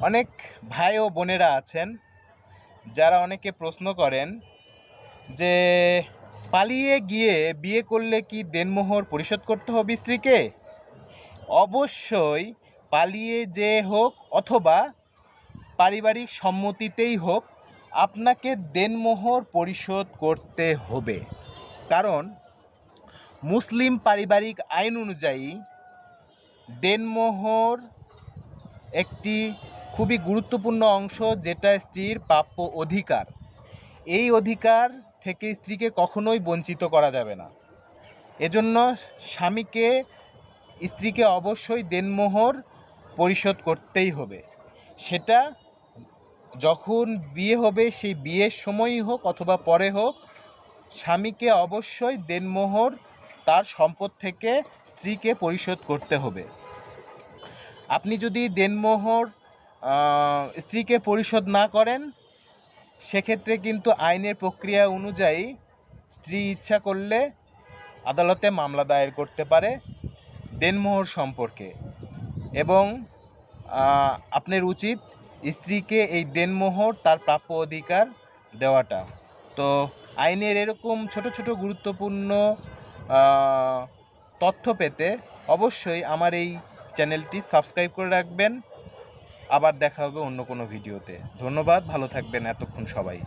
অনেক ভাই ও বোনেরা আছেন যারা অনেকে প্রশ্ন করেন যে পালিয়ে গিয়ে বিয়ে করলে কি দেনমোহর পরিশোধ করতে হবে স্ত্রীকে? অবশ্যই পালিয়ে যে হোক অথবা পারিবারিক সম্মতিতেই হোক আপনাকে দেনমোহর পরিশোধ করতে হবে। কারণ মুসলিম পারিবারিক আইন অনুযায়ী দেনমোহর একটি খুবই গুরুত্বপূর্ণ অংশ, যেটা স্ত্রীর প্রাপ্য অধিকার। এই অধিকার থেকে স্ত্রীকে কখনোই বঞ্চিত করা যাবে না। এজন্য স্ত্রীকে অবশ্যই দেনমোহর পরিশোধ করতেই হবে। সেটা যখন বিয়ে হবে সেই বিয়ের সময়ই হোক অথবা পরে হোক, স্বামীকে অবশ্যই দেনমোহর তার সম্পদ থেকে স্ত্রীকে পরিশোধ করতে হবে। আপনি যদি দেনমোহর স্ত্রীকে পরিশোধ না করেন, সেক্ষেত্রে কিন্তু আইনের প্রক্রিয়া অনুযায়ী স্ত্রী ইচ্ছা করলে আদালতে মামলা দায়ের করতে পারে দেনমোহর সম্পর্কে। এবং আপনার উচিত স্ত্রীকে এই দেনমোহর তার প্রাপ্য অধিকার দেওয়াটা। তো আইনের এরকম ছোট ছোট গুরুত্বপূর্ণ তথ্য পেতে অবশ্যই আমার এই চ্যানেলটি সাবস্ক্রাইব করে রাখবেন। আবার দেখা হবে অন্য কোনো ভিডিওতে। ধন্যবাদ, ভালো থাকবেন এতক্ষণ সবাই।